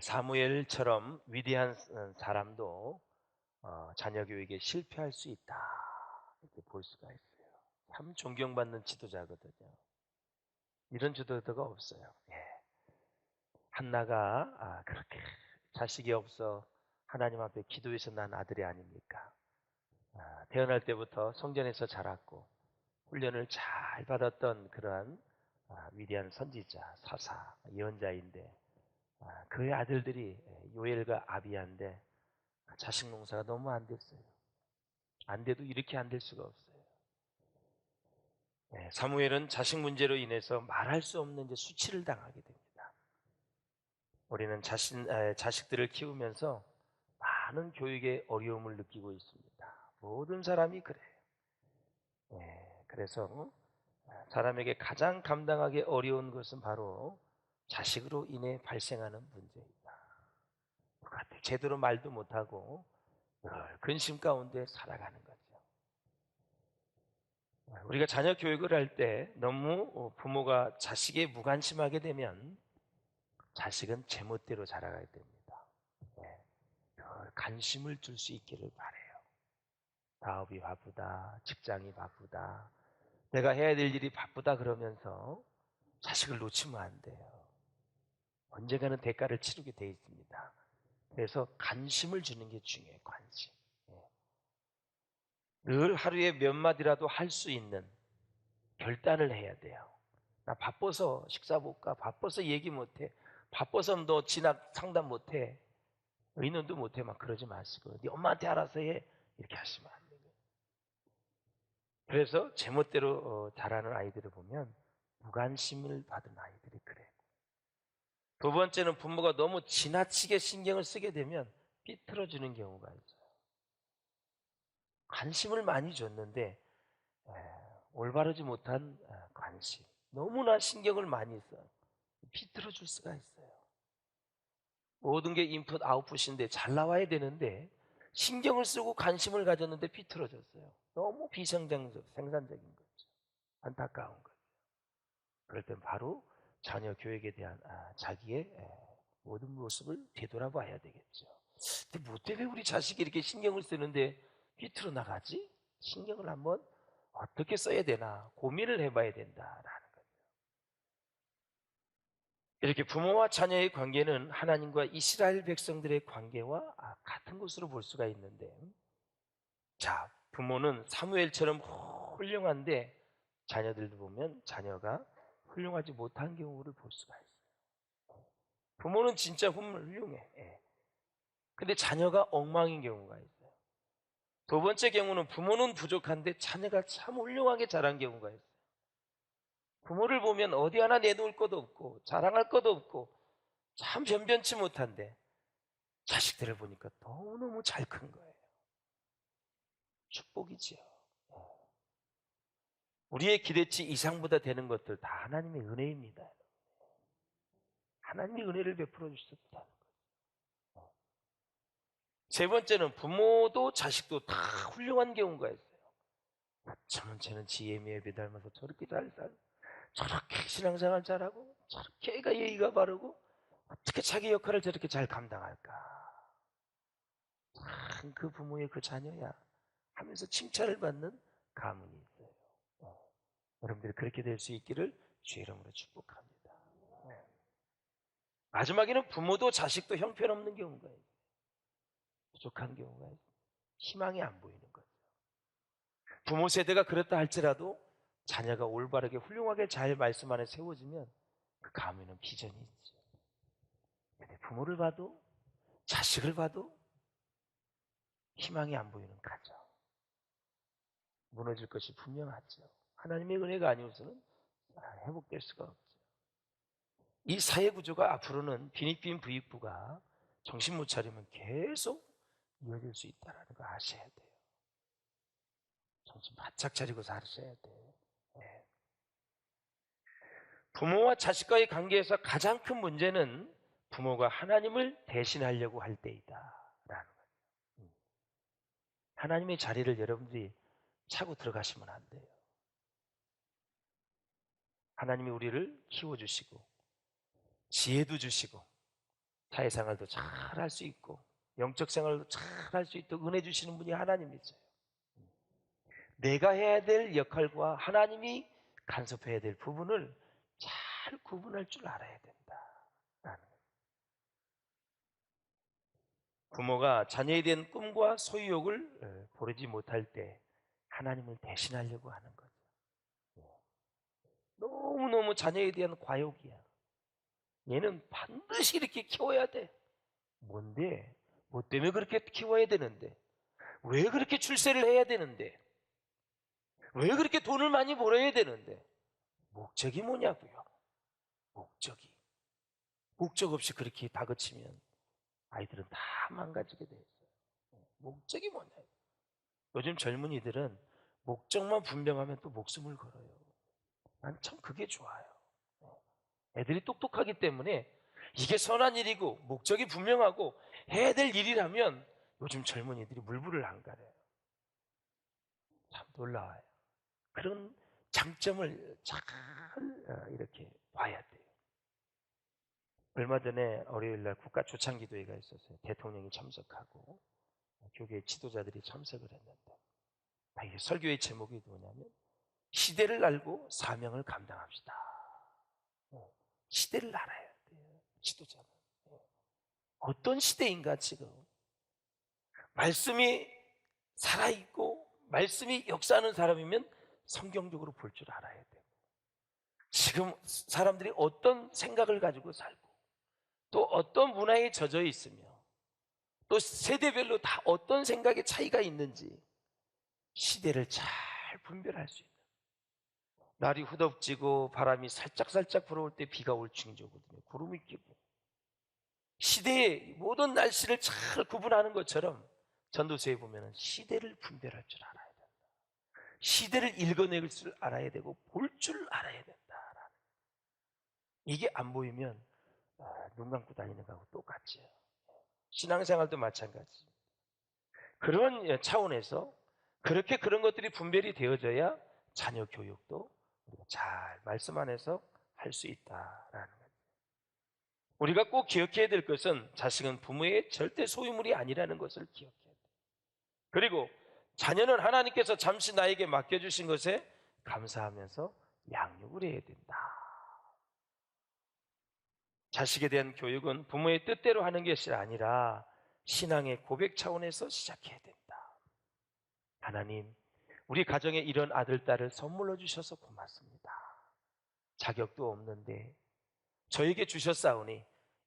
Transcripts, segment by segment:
사무엘처럼 위대한 사람도 자녀 교육에 실패할 수 있다, 이렇게 볼 수가 있어요. 참 존경받는 지도자거든요. 이런 지도자가 없어요. 한나가 그렇게 자식이 없어 하나님 앞에 기도해서 난 아들이 아닙니까? 태어날 때부터 성전에서 자랐고 훈련을 잘 받았던 그러한 위대한 선지자, 사사, 예언자인데 그의 아들들이 요엘과 아비야인데 자식 농사가 너무 안 됐어요. 안 돼도 이렇게 안 될 수가 없어요. 사무엘은 자식 문제로 인해서 말할 수 없는 이제 수치를 당하게 됩니다. 우리는 자식들을 키우면서 많은 교육에 어려움을 느끼고 있습니다. 모든 사람이 그래요. 그래서 사람에게 가장 감당하기 어려운 것은 바로 자식으로 인해 발생하는 문제이다. 제대로 말도 못하고 근심 가운데 살아가는 거죠. 우리가 자녀 교육을 할 때 너무 부모가 자식에 무관심하게 되면 자식은 제멋대로 자라가게 됩니다. 관심을 줄 수 있기를 바라요. 사업이 바쁘다, 직장이 바쁘다, 내가 해야 될 일이 바쁘다 그러면서 자식을 놓치면 안 돼요. 언젠가는 대가를 치르게 돼 있습니다. 그래서 관심을 주는 게 중요해요. 관심. 늘 하루에 몇 마디라도 할 수 있는 결단을 해야 돼요. 나 바빠서 식사 못 가, 바빠서 얘기 못 해, 바빠서 너 진학 상담 못 해, 의논도 못 해, 막 그러지 마시고 네 엄마한테 알아서 해, 이렇게 하시면 안 돼요. 그래서 제멋대로 자라는 아이들을 보면 무관심을 받은 아이들이 그래요. 두 번째는 부모가 너무 지나치게 신경을 쓰게 되면 삐뚤어지는 경우가 있어요. 관심을 많이 줬는데 올바르지 못한 관심, 너무나 신경을 많이 써요. 비틀어질 수가 있어요. 모든 게 인풋 아웃풋인데 잘 나와야 되는데 신경을 쓰고 관심을 가졌는데 비틀어졌어요. 너무 비생산적, 생산적인 거죠. 안타까운 거죠. 그럴 땐 바로 자녀 교육에 대한 자기의 모든 모습을 되돌아봐야 되겠죠. 근데 뭐 때문에 우리 자식이 이렇게 신경을 쓰는데 비틀어 나가지? 신경을 한번 어떻게 써야 되나 고민을 해봐야 된다라는 거죠. 이렇게 부모와 자녀의 관계는 하나님과 이스라엘 백성들의 관계와 같은 것으로 볼 수가 있는데, 자, 부모는 사무엘처럼 훌륭한데 자녀들도 보면 자녀가 훌륭하지 못한 경우를 볼 수가 있어요. 부모는 진짜 훌륭해. 근데 자녀가 엉망인 경우가 있어요. 두 번째 경우는 부모는 부족한데 자녀가 참 훌륭하게 자란 경우가 있어요. 부모를 보면 어디 하나 내놓을 것도 없고 자랑할 것도 없고 참 변변치 못한데 자식들을 보니까 너무너무 잘 큰 거예요. 축복이지요. 우리의 기대치 이상보다 되는 것들 다 하나님의 은혜입니다. 하나님이 은혜를 베풀어 주셨다는 거예요. 세 번째는 부모도 자식도 다 훌륭한 경우가 있어요. 어쩌면 쟤는 지혜미에 닮아서 저렇게 잘 살고 저렇게 신앙생활 잘하고 저렇게 애가 예의가 바르고 어떻게 자기 역할을 저렇게 잘 감당할까. 참 그 부모의 그 자녀야 하면서 칭찬을 받는 가문이 있어요. 여러분들이 그렇게 될 수 있기를 주의 이름으로 축복합니다. 마지막에는 부모도 자식도 형편없는 경우가 있어요. 부족한 경우가 있어요. 희망이 안 보이는 거죠. 부모 세대가 그렇다 할지라도 자녀가 올바르게 훌륭하게 잘 말씀 안에 세워지면 그 가문에는 비전이 있죠. 근데 부모를 봐도 자식을 봐도 희망이 안 보이는 가정, 무너질 것이 분명하죠. 하나님의 은혜가 아니어서는 회복될 수가 없죠. 이 사회 구조가 앞으로는 빈익빈 부익부가 정신 못 차리면 계속 이어질 수 있다는 거 아셔야 돼요. 정신 바짝 차리고 살으셔야 돼요. 부모와 자식과의 관계에서 가장 큰 문제는 부모가 하나님을 대신하려고 할 때이다 라는 거예요. 하나님의 자리를 여러분들이 차고 들어가시면 안 돼요. 하나님이 우리를 키워주시고 지혜도 주시고 사회생활도 잘 할 수 있고 영적 생활도 잘 할 수 있도록 은혜 주시는 분이 하나님이세요. 내가 해야 될 역할과 하나님이 간섭해야 될 부분을 잘 구분할 줄 알아야 된다. 부모가 자녀에 대한 꿈과 소유욕을 보르지 못할 때 하나님을 대신하려고 하는 거죠. 너무너무 자녀에 대한 과욕이야. 얘는 반드시 이렇게 키워야 돼. 뭔데? 뭐 때문에 그렇게 키워야 되는데? 왜 그렇게 출세를 해야 되는데? 왜 그렇게 돈을 많이 벌어야 되는데? 목적이 뭐냐고요? 목적이. 목적 없이 그렇게 다그치면 아이들은 다 망가지게 돼 있어요. 목적이 뭐냐요? 요즘 젊은이들은 목적만 분명하면 또 목숨을 걸어요. 난 참 그게 좋아요. 애들이 똑똑하기 때문에 이게 선한 일이고 목적이 분명하고 해야 될 일이라면 요즘 젊은이들이 물불을 안 가려요. 참 놀라워요. 그런 장점을 잘 이렇게 봐야 돼요. 얼마 전에 월요일날 국가 초창기도회가 있었어요. 대통령이 참석하고 교계 지도자들이 참석을 했는데 이게 설교의 제목이 뭐냐면 시대를 알고 사명을 감당합시다. 시대를 알아야 돼요. 지도자는. 어떤 시대인가 지금. 말씀이 살아있고 말씀이 역사하는 사람이면 성경적으로 볼 줄 알아야 돼요. 지금 사람들이 어떤 생각을 가지고 살고 또 어떤 문화에 젖어 있으며 또 세대별로 다 어떤 생각의 차이가 있는지 시대를 잘 분별할 수 있는. 날이 후덥지고 바람이 살짝살짝 불어올 때 비가 올 징조거든요. 구름이 끼고. 시대의 모든 날씨를 잘 구분하는 것처럼 전도서에 보면 시대를 분별할 줄 알아야 된다. 시대를 읽어낼 줄 알아야 되고 볼 줄 알아야 된다. 이게 안 보이면 눈 감고 다니는 거하고 똑같죠. 신앙생활도 마찬가지. 그런 차원에서 그렇게 그런 것들이 분별이 되어져야 자녀 교육도 우리가 잘 말씀 안에서 할 수 있다라는 거죠. 우리가 꼭 기억해야 될 것은 자식은 부모의 절대 소유물이 아니라는 것을 기억해야 돼요. 그리고 자녀는 하나님께서 잠시 나에게 맡겨주신 것에 감사하면서 양육을 해야 된다. 자식에 대한 교육은 부모의 뜻대로 하는 것이 아니라 신앙의 고백 차원에서 시작해야 된다. 하나님, 우리 가정에 이런 아들, 딸을 선물로 주셔서 고맙습니다. 자격도 없는데 저에게 주셨사오니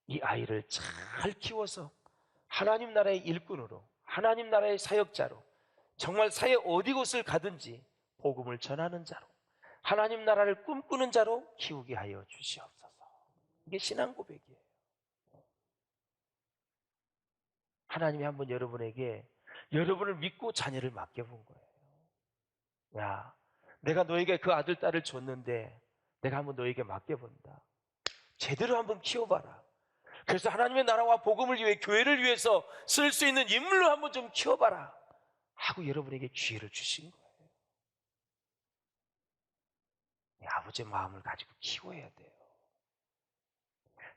이 아이를 잘 키워서 하나님 나라의 일꾼으로, 하나님 나라의 사역자로, 정말 사회 어디 곳을 가든지 복음을 전하는 자로, 하나님 나라를 꿈꾸는 자로 키우게 하여 주시옵소서. 이게 신앙 고백이에요. 하나님이 한번 여러분에게 여러분을 믿고 자녀를 맡겨본 거예요. 야, 내가 너에게 그 아들, 딸을 줬는데 내가 한번 너에게 맡겨본다. 제대로 한번 키워봐라. 그래서 하나님의 나라와 복음을 위해 교회를 위해서 쓸 수 있는 인물로 한번 좀 키워봐라 하고 여러분에게 기회를 주신 거예요. 아버지의 마음을 가지고 키워야 돼요.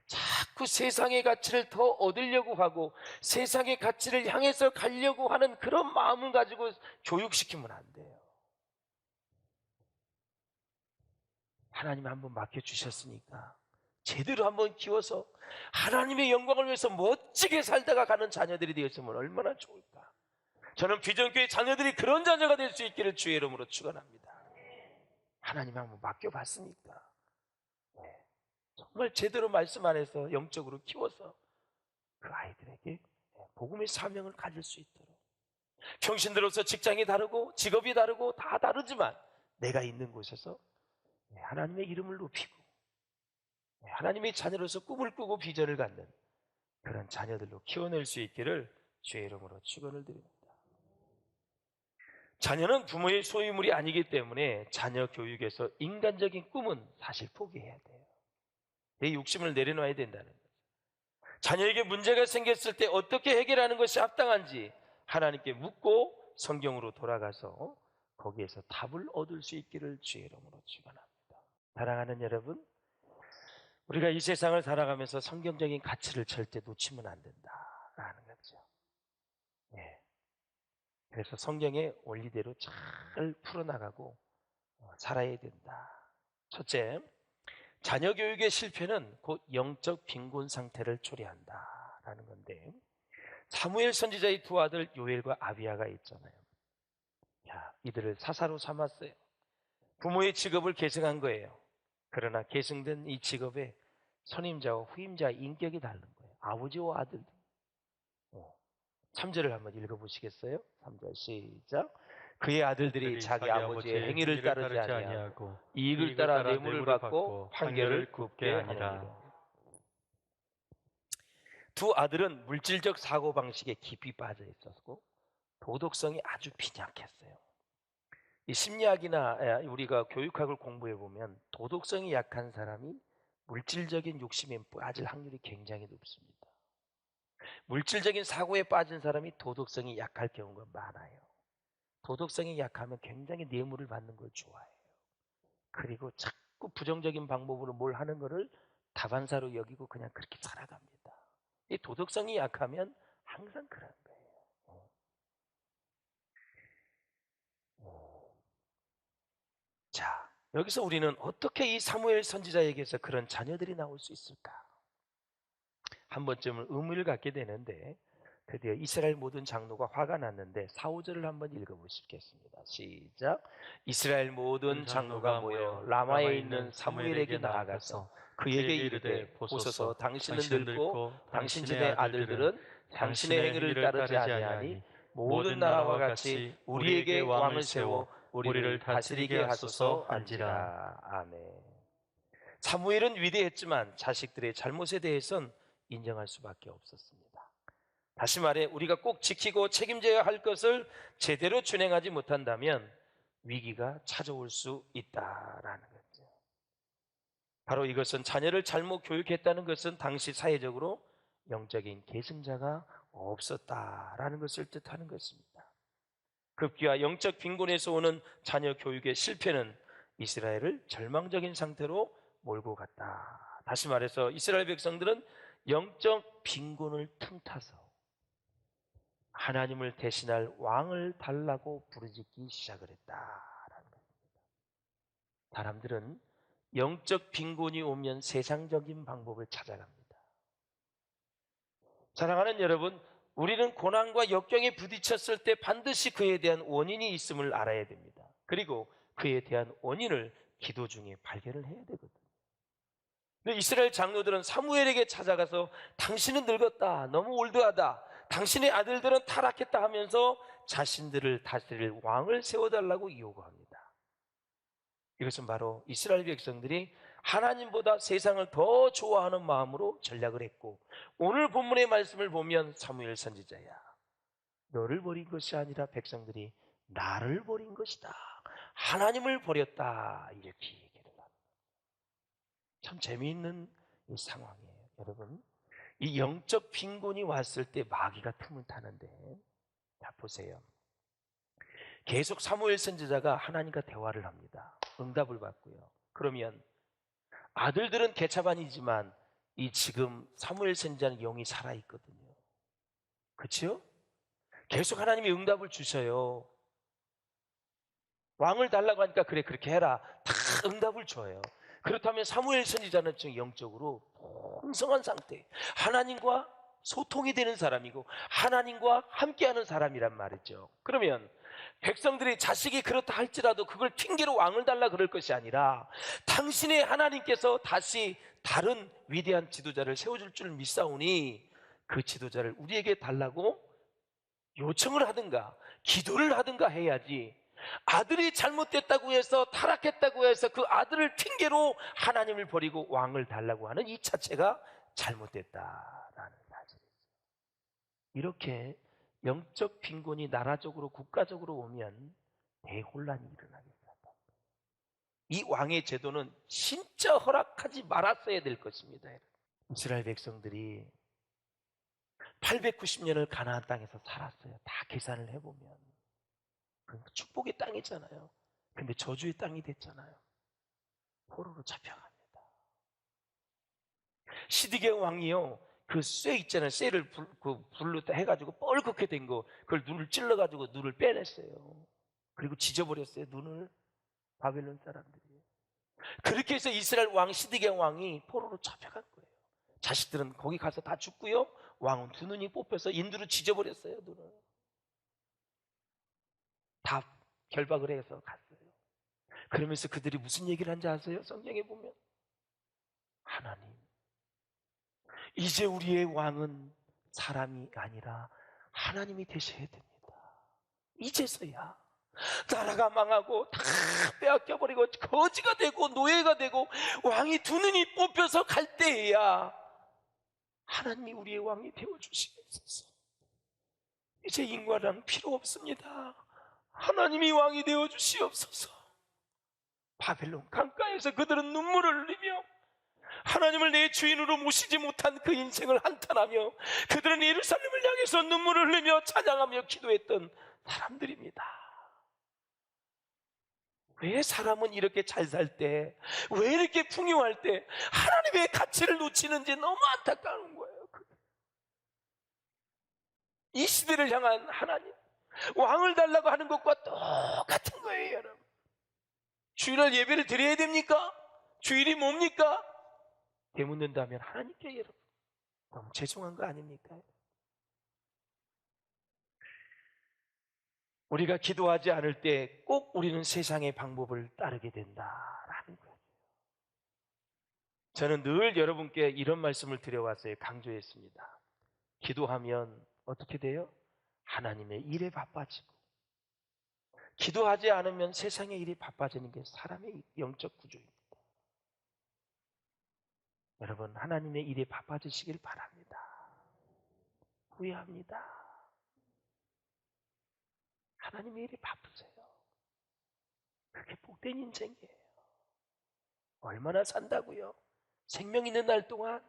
자꾸 세상의 가치를 더 얻으려고 하고 세상의 가치를 향해서 가려고 하는 그런 마음을 가지고 교육시키면 안 돼요. 하나님이 한번 맡겨주셨으니까 제대로 한번 키워서 하나님의 영광을 위해서 멋지게 살다가 가는 자녀들이 되었으면 얼마나 좋을까. 저는 비전교회 자녀들이 그런 자녀가 될 수 있기를 주의 이름으로 축원합니다. 하나님 한번 맡겨봤으니까 정말 제대로 말씀 안에서 영적으로 키워서 그 아이들에게 복음의 사명을 가질 수 있도록. 평신들로서 직장이 다르고 직업이 다르고 다 다르지만 내가 있는 곳에서 하나님의 이름을 높이고 하나님의 자녀로서 꿈을 꾸고 비전을 갖는 그런 자녀들로 키워낼 수 있기를 주의 이름으로 축원을 드립니다. 자녀는 부모의 소유물이 아니기 때문에 자녀 교육에서 인간적인 꿈은 사실 포기해야 돼요. 내 욕심을 내려놔야 된다는 거죠. 자녀에게 문제가 생겼을 때 어떻게 해결하는 것이 합당한지 하나님께 묻고 성경으로 돌아가서 거기에서 답을 얻을 수 있기를 주의 이름으로 축원합니다. 사랑하는 여러분, 우리가 이 세상을 살아가면서 성경적인 가치를 절대 놓치면 안 된다라는 거죠. 예. 그래서 성경의 원리대로 잘 풀어나가고 살아야 된다. 첫째, 자녀 교육의 실패는 곧 영적 빈곤 상태를 초래한다라는 건데, 사무엘 선지자의 두 아들 요엘과 아비야가 있잖아요. 야, 이들을 사사로 삼았어요. 부모의 직업을 계승한 거예요. 그러나 계승된 이 직업에 선임자와 후임자의 인격이 다른 거예요. 아버지와 아들. 3절을 한번 읽어보시겠어요? 3절 시작. 그의 아들들이 자기 아버지의 행위를 따르지 아니하고 이익을 따라 뇌물을 받고 판결을 굽게 하느니라. 두 아들은 물질적 사고방식에 깊이 빠져 있었고 도덕성이 아주 빈약했어요. 이 심리학이나 우리가 교육학을 공부해 보면 도덕성이 약한 사람이 물질적인 욕심에 빠질 확률이 굉장히 높습니다. 물질적인 사고에 빠진 사람이 도덕성이 약할 경우가 많아요. 도덕성이 약하면 굉장히 뇌물을 받는 걸 좋아해요. 그리고 자꾸 부정적인 방법으로 뭘 하는 거를 다반사로 여기고 그냥 그렇게 살아갑니다. 이 도덕성이 약하면 항상 그런 거예요. 자, 여기서 우리는 어떻게 이 사무엘 선지자에게서 그런 자녀들이 나올 수 있을까? 한 번쯤은 의문을 갖게 되는데, 드디어 이스라엘 모든 장로가 화가 났는데 4, 5절을 한번 읽어보시겠습니다. 시작. 이스라엘 모든 장로가 모여 라마에 있는 사무엘에게 나아가서 그에게 이르되, 보소서, 당신은 늙고 당신의 아들들은 당신의 행위를 따르지 아니하니 모든 나라와 같이 우리에게 왕을 세워 우리를 다스리게 하소서 한지라. 아멘. 사무엘은 위대했지만 자식들의 잘못에 대해선 인정할 수밖에 없었습니다. 다시 말해 우리가 꼭 지키고 책임져야 할 것을 제대로 준행하지 못한다면 위기가 찾아올 수 있다라는 거죠. 바로 이것은 자녀를 잘못 교육했다는 것은 당시 사회적으로 영적인 계승자가 없었다라는 것을 뜻하는 것입니다. 급기야 영적 빈곤에서 오는 자녀 교육의 실패는 이스라엘을 절망적인 상태로 몰고 갔다. 다시 말해서 이스라엘 백성들은 영적 빈곤을 틈타서 하나님을 대신할 왕을 달라고 부르짖기 시작을 했다라는 것입니다. 사람들은 영적 빈곤이 오면 세상적인 방법을 찾아갑니다. 사랑하는 여러분, 우리는 고난과 역경에 부딪혔을 때 반드시 그에 대한 원인이 있음을 알아야 됩니다. 그리고 그에 대한 원인을 기도 중에 발견을 해야 되거든요. 근데 이스라엘 장로들은 사무엘에게 찾아가서 당신은 늙었다, 너무 올드하다, 당신의 아들들은 타락했다 하면서 자신들을 다스릴 왕을 세워달라고 요구합니다. 이것은 바로 이스라엘 백성들이 하나님보다 세상을 더 좋아하는 마음으로 전략을 했고, 오늘 본문의 말씀을 보면 사무엘 선지자야, 너를 버린 것이 아니라 백성들이 나를 버린 것이다, 하나님을 버렸다, 이렇게 얘기를 합니다. 참 재미있는 이 상황이에요. 여러분, 이 영적 빈곤이 왔을 때 마귀가 틈을 타는데, 자 보세요. 계속 사무엘 선지자가 하나님과 대화를 합니다. 응답을 받고요. 그러면 아들들은 개차반이지만 이 지금 사무엘 선지자는 영이 살아있거든요. 그렇죠? 계속 하나님이 응답을 주셔요. 왕을 달라고 하니까 그래 그렇게 해라, 다 응답을 줘요. 그렇다면 사무엘 선지자는 지금 영적으로 풍성한 상태, 하나님과 소통이 되는 사람이고 하나님과 함께하는 사람이란 말이죠. 그러면 백성들이 자식이 그렇다 할지라도 그걸 핑계로 왕을 달라 그럴 것이 아니라 당신의 하나님께서 다시 다른 위대한 지도자를 세워줄 줄 믿사오니 그 지도자를 우리에게 달라고 요청을 하든가 기도를 하든가 해야지, 아들이 잘못됐다고 해서 타락했다고 해서 그 아들을 핑계로 하나님을 버리고 왕을 달라고 하는 이 자체가 잘못됐다라는 사실이죠. 이렇게 영적 빈곤이 나라적으로 국가적으로 오면 대혼란이 일어나게 된다. 이 왕의 제도는 진짜 허락하지 말았어야 될 것입니다. 이스라엘 백성들이 890년을 가나안 땅에서 살았어요. 다 계산을 해보면 축복의 땅이잖아요. 근데 저주의 땅이 됐잖아요. 포로로 잡혀갑니다. 시드기야 왕이요, 그 쇠 있잖아요. 쇠를 그 불로 해가지고 뻘겋게 된 거, 그걸 눈을 찔러가지고 눈을 빼냈어요. 그리고 지져버렸어요, 눈을. 바벨론 사람들이. 그렇게 해서 이스라엘 왕 시드기야 왕이 포로로 잡혀간 거예요. 자식들은 거기 가서 다 죽고요, 왕은 두 눈이 뽑혀서 인두로 지져버렸어요, 눈을. 다 결박을 해서 갔어요. 그러면서 그들이 무슨 얘기를 한지 아세요? 성경에 보면, 하나님, 이제 우리의 왕은 사람이 아니라 하나님이 되셔야 됩니다. 이제서야 나라가 망하고 다 빼앗겨버리고 거지가 되고 노예가 되고 왕이 두 눈이 뽑혀서 갈 때에야 하나님이 우리의 왕이 되어주시겠소서. 이제 인과랑 필요 없습니다. 하나님이 왕이 되어주시옵소서. 바벨론 강가에서 그들은 눈물을 흘리며 하나님을 내 주인으로 모시지 못한 그 인생을 한탄하며, 그들은 예루살렘을 향해서 눈물을 흘리며 찬양하며 기도했던 사람들입니다. 왜 사람은 이렇게 잘 살 때, 왜 이렇게 풍요할 때 하나님의 가치를 놓치는지 너무 안타까운 거예요. 이 시대를 향한 하나님, 왕을 달라고 하는 것과 똑같은 거예요, 여러분. 주일날 예배를 드려야 됩니까? 주일이 뭡니까? 되묻는다면 하나님께, 여러분, 너무 죄송한 거 아닙니까? 우리가 기도하지 않을 때 꼭 우리는 세상의 방법을 따르게 된다라는 거예요. 저는 늘 여러분께 이런 말씀을 드려왔어요. 강조했습니다. 기도하면 어떻게 돼요? 하나님의 일에 바빠지고, 기도하지 않으면 세상의 일이 바빠지는 게 사람의 영적 구조입니다. 여러분, 하나님의 일에 바빠지시길 바랍니다. 후회합니다. 하나님의 일에 바쁘세요. 그게 복된 인생이에요. 얼마나 산다고요? 생명 있는 날 동안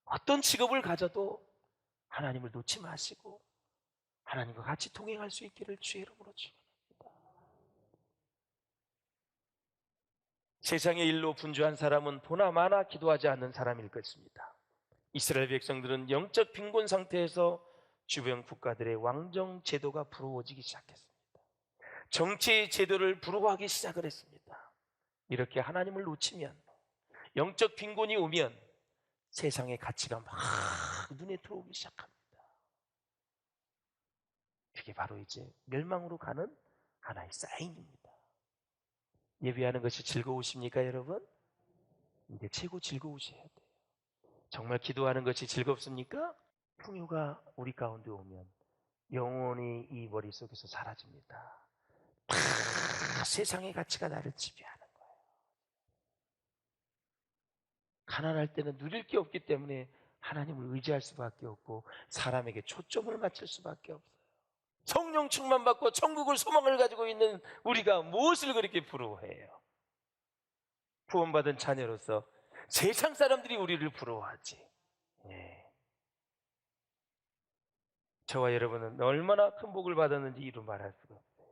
어떤 직업을 가져도 하나님을 놓지 마시고 하나님과 같이 동행할 수 있기를 주의 이름으로 축원합니다. 세상의 일로 분주한 사람은 보나마나 기도하지 않는 사람일 것입니다. 이스라엘 백성들은 영적 빈곤 상태에서 주변 국가들의 왕정 제도가 부러워지기 시작했습니다. 정치의 제도를 부러워하기 시작을 했습니다. 이렇게 하나님을 놓치면, 영적 빈곤이 오면 세상의 가치가 막 눈에 들어오기 시작합니다. 그게 바로 이제 멸망으로 가는 하나의 사인입니다. 예배하는 것이 즐거우십니까, 여러분? 이게 최고 즐거우셔야 돼요. 정말 기도하는 것이 즐겁습니까? 풍요가 우리 가운데 오면 영원히 이 머릿속에서 사라집니다. 다 세상의 가치가 나를 지배하는 거예요. 가난할 때는 누릴 게 없기 때문에 하나님을 의지할 수밖에 없고 사람에게 초점을 맞출 수밖에 없어요. 성령 충만 받고 천국을 소망을 가지고 있는 우리가 무엇을 그렇게 부러워해요? 구원받은 자녀로서 세상 사람들이 우리를 부러워하지. 예. 저와 여러분은 얼마나 큰 복을 받았는지 이루 말할 수가 없어요.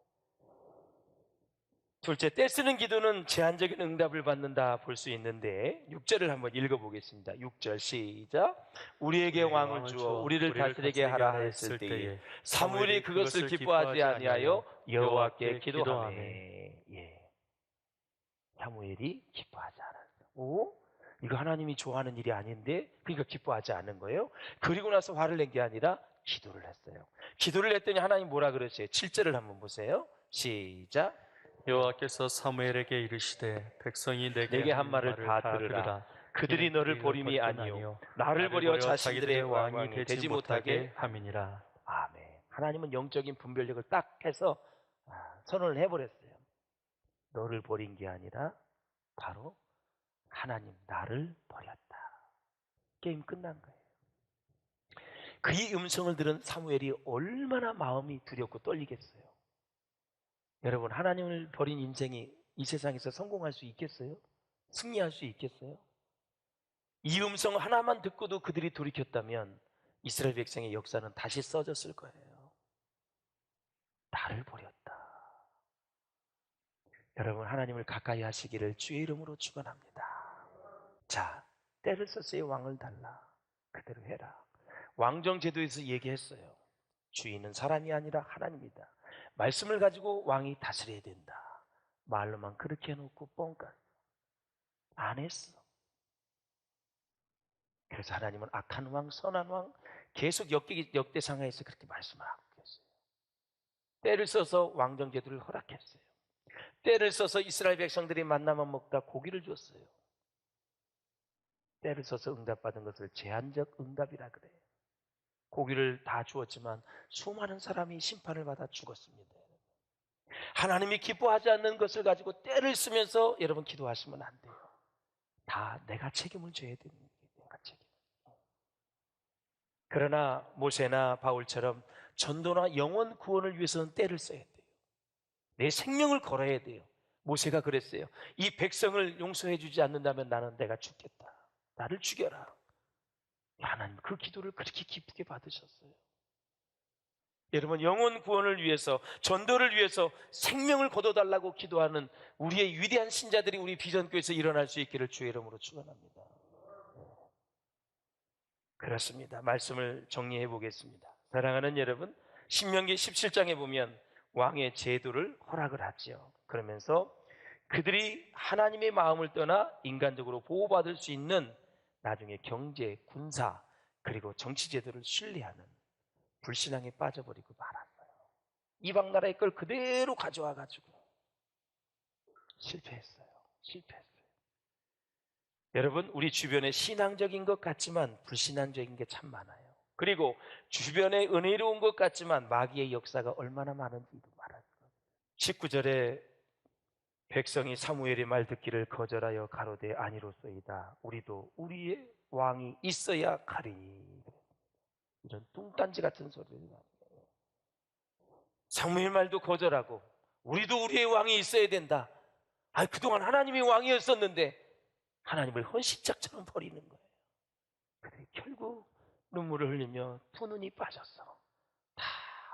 둘째, 떼쓰는 기도는 제한적인 응답을 받는다 볼 수 있는데 6절을 한번 읽어보겠습니다. 6절 시작. 우리에게 왕을 주어 우리를 다스리게 하라 했을 때에 사무엘이 그것을 기뻐하지 아니하여 여호와께 기도하며. 예. 사무엘이 기뻐하지 않았어. 오? 이거 하나님이 좋아하는 일이 아닌데, 그러니까 기뻐하지 않은 거예요. 그리고 나서 화를 낸 게 아니라 기도를 했어요. 기도를 했더니 하나님 뭐라 그러세요? 7절을 한번 보세요. 시작. 여호와께서 사무엘에게 이르시되 백성이 내게 한 말을 다 들으라. 그들이 너를 버림이 아니요 나를 버려 자신들의 왕이 되지 못하게 함이니라. 아멘. 하나님은 영적인 분별력을 딱 해서 선언을 해버렸어요. 너를 버린 게 아니라 바로 하나님 나를 버렸다. 게임 끝난 거예요. 그의 음성을 들은 사무엘이 얼마나 마음이 두렵고 떨리겠어요. 여러분, 하나님을 버린 인생이 이 세상에서 성공할 수 있겠어요? 승리할 수 있겠어요? 이 음성 하나만 듣고도 그들이 돌이켰다면 이스라엘 백성의 역사는 다시 써졌을 거예요. 나를 버렸다. 여러분, 하나님을 가까이 하시기를 주의 이름으로 축원합니다. 자, 때를 써서의 왕을 달라. 그대로 해라. 왕정제도에서 얘기했어요. 주인은 사람이 아니라 하나님이다. 말씀을 가지고 왕이 다스려야 된다. 말로만 그렇게 해놓고 뻥까 안 했어. 그래서 하나님은 악한 왕, 선한 왕 계속 역대상하에서 그렇게 말씀을 하고 계세요. 때를 써서 왕정제도를 허락했어요. 때를 써서 이스라엘 백성들이 만나만 먹다 고기를 줬어요. 때를 써서 응답받은 것을 제한적 응답이라 그래요. 고기를 다 주었지만 수많은 사람이 심판을 받아 죽었습니다. 하나님이 기뻐하지 않는 것을 가지고 때를 쓰면서 여러분 기도하시면 안 돼요. 다 내가 책임을 져야 되는 거예요. 내가 책임. 그러나 모세나 바울처럼 전도나 영혼 구원을 위해서는 때를 써야 돼요. 내 생명을 걸어야 돼요. 모세가 그랬어요. 이 백성을 용서해 주지 않는다면 나는 내가 죽겠다. 나를 죽여라. 하나님 그 기도를 그렇게 기쁘게 받으셨어요. 여러분 영혼 구원을 위해서 전도를 위해서 생명을 거둬달라고 기도하는 우리의 위대한 신자들이 우리 비전교회에서 일어날 수 있기를 주의 이름으로 축원합니다. 그렇습니다. 말씀을 정리해 보겠습니다. 사랑하는 여러분, 신명기 17장에 보면 왕의 제도를 허락을 하지요. 그러면서 그들이 하나님의 마음을 떠나 인간적으로 보호받을 수 있는 나중에 경제, 군사 그리고 정치 제도를 신뢰하는 불신앙에 빠져버리고 말았어요. 이방 나라의 걸 그대로 가져와 가지고 실패했어요. 여러분 우리 주변에 신앙적인 것 같지만 불신앙적인 게 참 많아요. 그리고 주변에 은혜로운 것 같지만 마귀의 역사가 얼마나 많은지도 말할 거예요. 19절에 백성이 사무엘의 말 듣기를 거절하여 가로되 아니로소이다. 우리도 우리의 왕이 있어야 가리니. 이런 뚱딴지 같은 소리를 하는 거예요. 사무엘 말도 거절하고 우리도 우리의 왕이 있어야 된다. 그동안 하나님이 왕이었었는데 하나님을 헌신짝처럼 버리는 거예요. 그래 결국 눈물을 흘리며 두 눈이 빠졌어. 다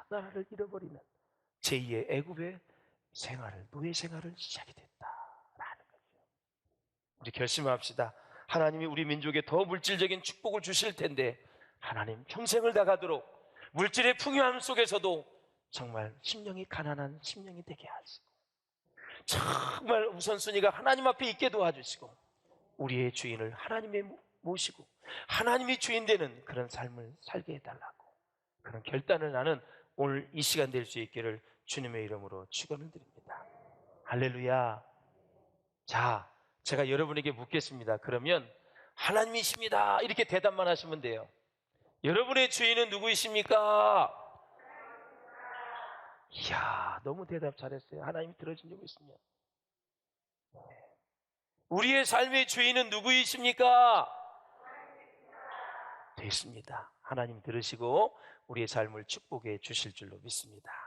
나라를 잃어버리는 제2의 애굽의 생활을, 노예 생활을 시작이 됐다라는 거죠. 우리 결심합시다. 하나님이 우리 민족에 더 물질적인 축복을 주실 텐데 하나님 평생을 다가도록 물질의 풍요함 속에서도 정말 심령이 가난한 심령이 되게 하시고 정말 우선순위가 하나님 앞에 있게 도와주시고 우리의 주인을 하나님의 모시고 하나님이 주인 되는 그런 삶을 살게 해달라고 그런 결단을 나는 오늘 이 시간 될 수 있기를 주님의 이름으로 축원을 드립니다. 할렐루야. 자, 제가 여러분에게 묻겠습니다. 그러면 하나님이십니다 이렇게 대답만 하시면 돼요. 여러분의 주인은 누구이십니까? 이야, 너무 대답 잘했어요. 하나님이 들어준 적 있으면. 우리의 삶의 주인은 누구이십니까? 됐습니다. 하나님 들으시고 우리의 삶을 축복해 주실 줄로 믿습니다.